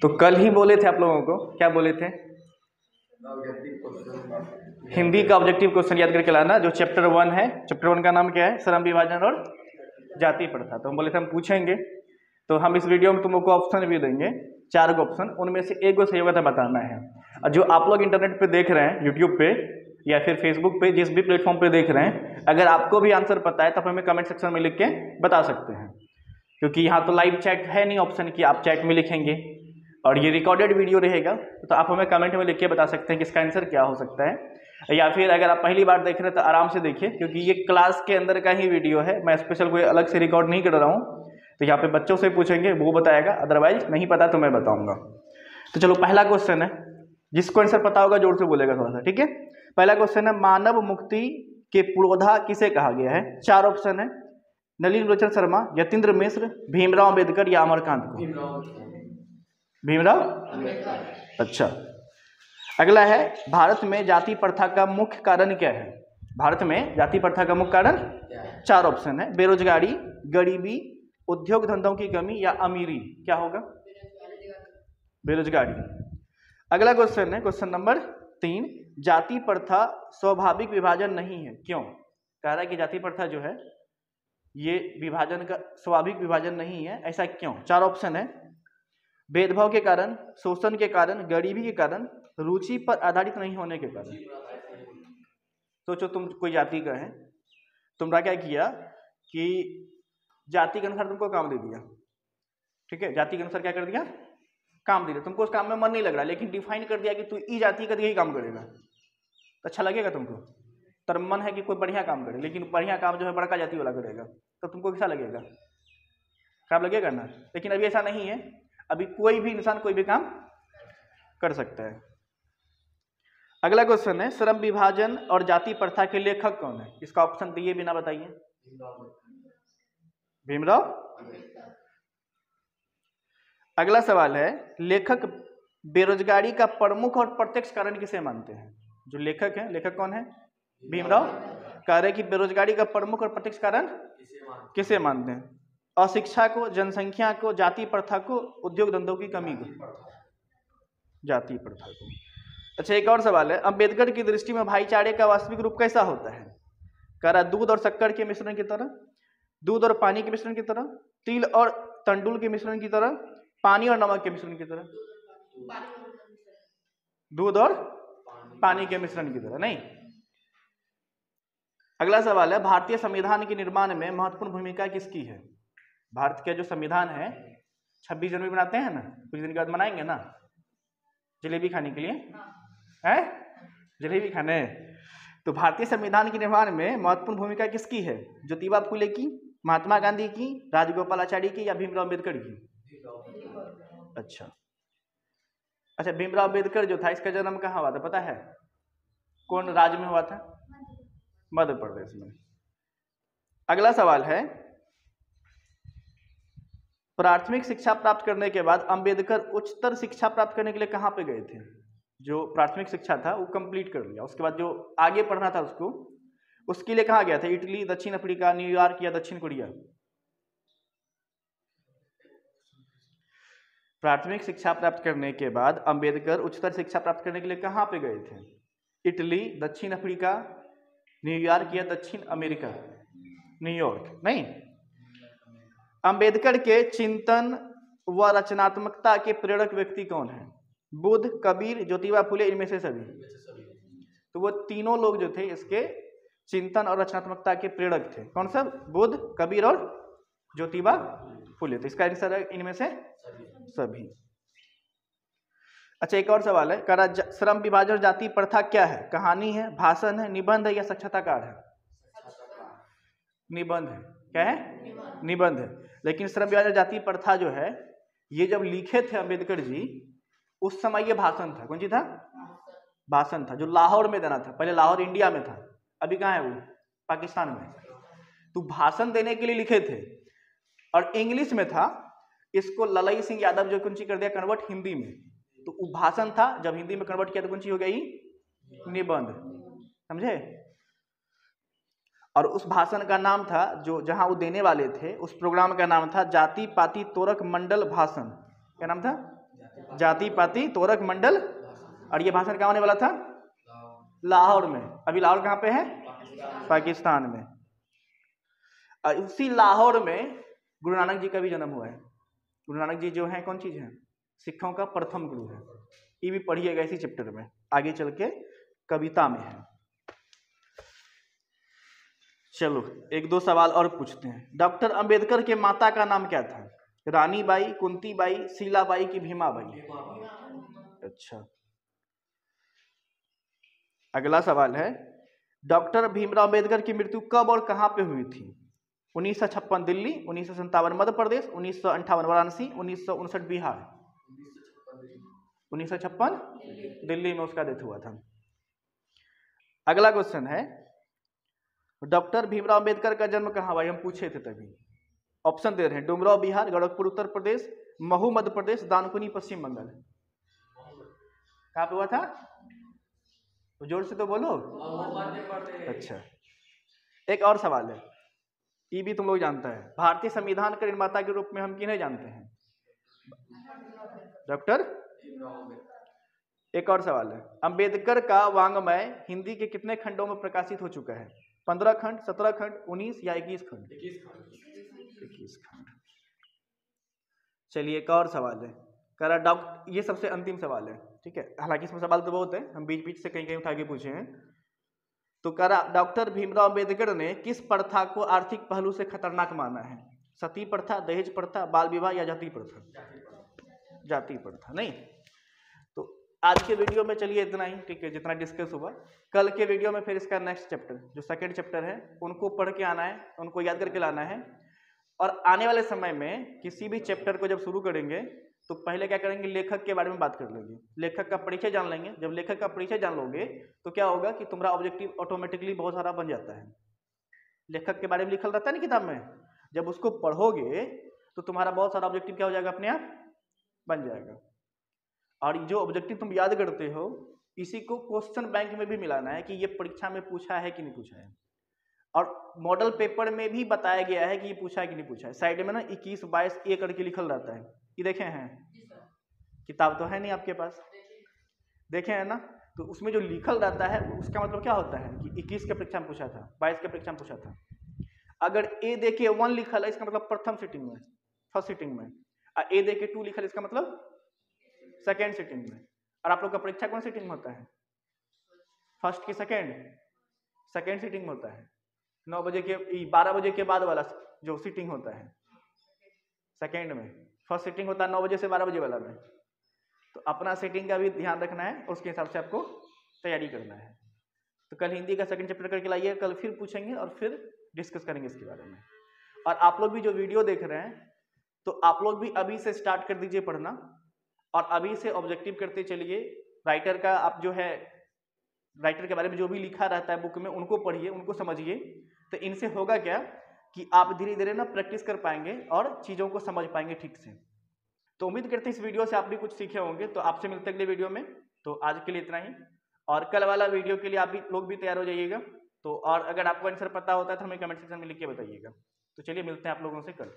तो कल ही बोले थे आप लोगों को, क्या बोले थे? हिंदी का ऑब्जेक्टिव क्वेश्चन याद करके लाना, जो चैप्टर 1 है। चैप्टर 1 का नाम क्या है? श्रम विभाजन और जाति प्रथा। तो हम बोले थे हम पूछेंगे, तो हम इस वीडियो में तुमको ऑप्शन भी देंगे, 4 ऑप्शन, उनमें से एक को सही होगा बताना है। और जो आप लोग इंटरनेट पे देख रहे हैं, यूट्यूब पे या फिर फेसबुक पे, जिस भी प्लेटफॉर्म पे देख रहे हैं, अगर आपको भी आंसर पता है तो आप हमें कमेंट सेक्शन में लिख के बता सकते हैं, क्योंकि यहाँ तो लाइव चैट है नहीं ऑप्शन कि आप चैट में लिखेंगे, और ये रिकॉर्डेड वीडियो रहेगा, तो आप हमें कमेंट में लिख के बता सकते हैं कि इसका आंसर क्या हो सकता है। या फिर अगर आप पहली बार देख रहे हैं तो आराम से देखिए, क्योंकि ये क्लास के अंदर का ही वीडियो है, मैं स्पेशल कोई अलग से रिकॉर्ड नहीं कर रहा हूँ। तो यहाँ पे बच्चों से पूछेंगे, वो बताएगा, अदरवाइज नहीं पता तो मैं बताऊंगा। तो चलो पहला क्वेश्चन है, जिसको आंसर पता होगा जोर से बोलेगा थोड़ा सा, ठीक है। पहला क्वेश्चन है, मानव मुक्ति के पुरोधा किसे कहा गया है? 4 ऑप्शन है, नलिनी लोचन शर्मा, यतीन्द्र मिश्र, भीमराव अम्बेडकर या अमरकांत को? भीमराव। अच्छा, अगला है, भारत में जाति प्रथा का मुख्य कारण क्या है? भारत में जाति प्रथा का मुख्य कारण 4 ऑप्शन है, बेरोजगारी, गरीबी, उद्योग धंधों की कमी या अमीरी। क्या होगा? बेरोजगारी। अगला क्वेश्चन है, क्वेश्चन नंबर 3, जाति प्रथा स्वाभाविक विभाजन नहीं है, क्यों? कह रहा है कि जाति प्रथा जो है ये विभाजन का स्वाभाविक विभाजन नहीं है, ऐसा क्यों? 4 ऑप्शन है, भेदभाव के कारण, शोषण के कारण, गरीबी के कारण, रुचि पर आधारित नहीं होने के कारण। सोचो तुम कोई जाति का है, तुमने क्या किया कि जाति के अनुसार तुमको काम दे दिया, ठीक है, जाति के अनुसार क्या कर दिया? काम दे दिया। तुमको उस काम में मन नहीं लग रहा, लेकिन डिफाइन कर दिया कि तू ई जाति का यही काम करेगा, तो अच्छा लगेगा तुमको? तेरा मन है कि कोई बढ़िया काम करे, लेकिन बढ़िया काम जो है बड़का जाति वाला करेगा, तो तुमको कैसा लगेगा? खराब लगेगा ना। लेकिन अभी ऐसा नहीं है, अभी कोई भी इंसान कोई भी काम कर सकता है। अगला क्वेश्चन है, श्रम विभाजन और जाति प्रथा के लेखक कौन है? इसका ऑप्शन दिए बिना बताइए। भीमराव। अगला सवाल है, लेखक बेरोजगारी का प्रमुख और प्रत्यक्ष कारण किसे मानते हैं? जो लेखक है, लेखक कौन है? भीमराव। कह रहे कि बेरोजगारी का प्रमुख और प्रत्यक्ष कारण किसे मानते हैं? अशिक्षा को, जनसंख्या को, जाति प्रथा को, उद्योग धंधों की कमी को? जाति प्रथा को। अच्छा, एक और सवाल है, अंबेडकर की दृष्टि में भाईचारे का वास्तविक रूप कैसा होता है? कह रहा दूध और शक्कर के मिश्रण की तरह, दूध और पानी के मिश्रण की तरह, तिल और तंडुल के मिश्रण की तरह, पानी और नमक के मिश्रण की तरह। दूध और पानी के मिश्रण की तरह नहीं। अगला सवाल है, भारतीय संविधान के निर्माण में महत्वपूर्ण भूमिका किसकी है? भारत का जो संविधान है, 26 जनवरी मनाते हैं ना, कुछ दिन के बाद मनाएंगे ना, जलेबी खाने के लिए है, जलेबी खाने। तो भारतीय संविधान के निर्माण में महत्वपूर्ण भूमिका किसकी है? ज्योतिबा फुले की, महात्मा गांधी की, राजगोपालाचारी की या भीमराव अम्बेडकर की? अच्छा, भीमराव अम्बेडकर जो था, इसका जन्म कहाँ हुआ था पता है? कौन राज्य में हुआ था? मध्य प्रदेश में। अगला सवाल है, प्राथमिक शिक्षा प्राप्त करने के बाद अंबेडकर उच्चतर शिक्षा प्राप्त करने के लिए कहाँ पे गए थे? जो प्राथमिक शिक्षा था वो कंप्लीट कर लिया, उसके बाद जो आगे पढ़ना था उसको, उसके लिए कहाँ गया था? इटली, दक्षिण अफ्रीका, न्यूयॉर्क या दक्षिण कोरिया? प्राथमिक शिक्षा प्राप्त करने के बाद अंबेडकर उच्चतर शिक्षा प्राप्त करने के लिए कहाँ पे गए थे? इटली, दक्षिण अफ्रीका, न्यूयॉर्क या दक्षिण अमेरिका? न्यूयॉर्क नहीं। अंबेडकर के चिंतन व रचनात्मकता के प्रेरक व्यक्ति कौन है? बुद्ध, कबीर, ज्योतिबा फुले, इनमें से सभी? तो वो तीनों लोग जो थे इसके चिंतन और रचनात्मकता के प्रेरक थे। कौन सा? बुद्ध, कबीर और ज्योतिबा फुले। तो इसका आंसर है इनमें से सभी। अच्छा, एक और सवाल है, श्रम विभाजन और जाति प्रथा क्या है? कहानी है, भाषण है, निबंध है या साक्षात्कार है? निबंध है। क्या है? निबंध है। लेकिन श्रम विभाजन जाति प्रथा जो है, ये जब लिखे थे अंबेडकर जी, उस समय ये भाषण था। कौन सी था? भाषण था, जो लाहौर में देना था। पहले लाहौर इंडिया में था, अभी कहाँ है वो? पाकिस्तान में। तो भाषण देने के लिए लिखे थे और इंग्लिश में था। इसको ललई सिंह यादव जो कुंची कर दिया कन्वर्ट हिंदी में, तो वो भाषण था, जब हिंदी में कन्वर्ट किया तो कुंची हो गई निबंध। समझे? और उस भाषण का नाम था, जो जहां वो देने वाले थे, उस प्रोग्राम का नाम था जाति पाति तोरक मंडल भाषण। क्या नाम था? जाति पाति तोरक मंडल। और ये भाषण कहाँ होने वाला था? लाहौर में। अभी लाहौर कहाँ पे है? पाकिस्तान में। उसी लाहौर में गुरु नानक जी का भी जन्म हुआ है। गुरु नानक जी जो है कौन चीज है? सिखों का प्रथम गुरु है। ये भी पढ़िएगा इसी चैप्टर में, आगे चल के कविता में है। चलो एक दो सवाल और पूछते हैं। डॉक्टर अंबेडकर के माता का नाम क्या था? रानी बाई, कुंती बाई, शीलाबाई की भीमा बाई? अच्छा। अगला सवाल है, डॉक्टर भीमराव अंबेडकर की मृत्यु कब और कहां पे हुई थी? 1956 दिल्ली, 1957 मध्य प्रदेश, 1958 वाराणसी, 1959 बिहार? 1956 दिल्ली में उसका डेथ हुआ था। अगला क्वेश्चन है, डॉक्टर भीमराव अंबेडकर का जन्म कहाँ हुआ? हम पूछे थे तभी। ऑप्शन दे रहे हैं, डुमराव बिहार, गोरखपुर उत्तर प्रदेश, महू मध्य प्रदेश, दानकुनी पश्चिम बंगाल। कहाँ पे हुआ था? तो जोर से तो बोलो। अच्छा। एक और सवाल है, ये भी तुम लोग जानता है, भारतीय संविधान के निर्माता के रूप में हम किन्हें जानते हैं? डॉक्टर। एक और सवाल है, अंबेडकर का वाङ्मय हिंदी के कितने खंडों में प्रकाशित हो चुका है? 15 खंड, 17 खंड, 19 या 21 खंड? 21 खंड। चलिए एक और सवाल है, करा डॉक्टर, ये सबसे अंतिम सवाल है, ठीक है, हालांकि इसमें सवाल तो बहुत है, हम बीच बीच से कहीं कहीं उठा के पूछे हैं। तो करा डॉक्टर भीमराव अंबेडकर ने किस प्रथा को आर्थिक पहलू से खतरनाक माना है? सती प्रथा, दहेज प्रथा, बाल विवाह या जाति प्रथा? जाति प्रथा। नहीं। तो आज के वीडियो में चलिए इतना ही, ठीक है, जितना डिस्कस हुआ। कल के वीडियो में फिर इसका नेक्स्ट चैप्टर, जो सेकंड चैप्टर है, उनको पढ़ के आना है, उनको याद करके लाना है। और आने वाले समय में किसी भी चैप्टर को जब शुरू करेंगे तो पहले क्या करेंगे, लेखक के बारे में बात कर लेंगे, लेखक का परिचय जान लेंगे। जब लेखक का परिचय जान लोगे तो क्या होगा कि तुम्हारा ऑब्जेक्टिव ऑटोमेटिकली बहुत सारा बन जाता है। लेखक के बारे में लिखल रहता है ना किताब में, जब उसको पढ़ोगे तो तुम्हारा बहुत सारा ऑब्जेक्टिव क्या हो जाएगा, अपने आप बन जाएगा। और जो ऑब्जेक्टिव तुम याद करते हो, इसी को क्वेश्चन बैंक में भी मिलाना है कि ये परीक्षा में पूछा है कि नहीं पूछा है। और मॉडल पेपर में भी बताया गया है कि ये पूछा है कि नहीं पूछा है। साइड में ना 21, 22 ए करके लिखल रहता है, ये देखे हैं? किताब तो है नहीं आपके पास, देखे हैं ना? तो उसमें जो लिखल रहता है उसका मतलब क्या होता है कि 21 के परीक्षा में पूछा था, 22 के परीक्षा में पूछा था। अगर ए देके 1 लिखल है, इसका मतलब प्रथम सिटिंग में, फर्स्ट सिटिंग में। और ए देके 2 लिखल है, इसका मतलब सेकेंड सिटिंग में। और आप लोग का परीक्षा कौन सिटिंग में होता है? फर्स्ट की सेकेंड सिटिंग में होता है। 9 बजे के 12 बजे के बाद वाला जो सिटिंग होता है सेकेंड में। फर्स्ट सिटिंग होता है 9 बजे से 12 बजे वाला में। तो अपना सिटिंग का भी ध्यान रखना है, उसके हिसाब से आपको तैयारी करना है। तो कल हिंदी का सेकंड चैप्टर करके लाइए, कल फिर पूछेंगे और फिर डिस्कस करेंगे इसके बारे में। और आप लोग भी जो वीडियो देख रहे हैं, तो आप लोग भी अभी से स्टार्ट कर दीजिए पढ़ना, और अभी से ऑब्जेक्टिव करते चलिए। राइटर का आप जो है, राइटर के बारे में जो भी लिखा रहता है बुक में, उनको पढ़िए, उनको समझिए। तो इनसे होगा क्या कि आप धीरे धीरे ना प्रैक्टिस कर पाएंगे और चीज़ों को समझ पाएंगे ठीक से। तो उम्मीद करते हैं इस वीडियो से आप भी कुछ सीखे होंगे। तो आपसे मिलते हैं अगले वीडियो में। तो आज के लिए इतना ही, और कल वाला वीडियो के लिए आप भी लोग भी तैयार हो जाइएगा। तो और अगर आपको आंसर पता होता है तो हमें कमेंट सेक्शन में लिख के बताइएगा। तो चलिए मिलते हैं आप लोगों से कल।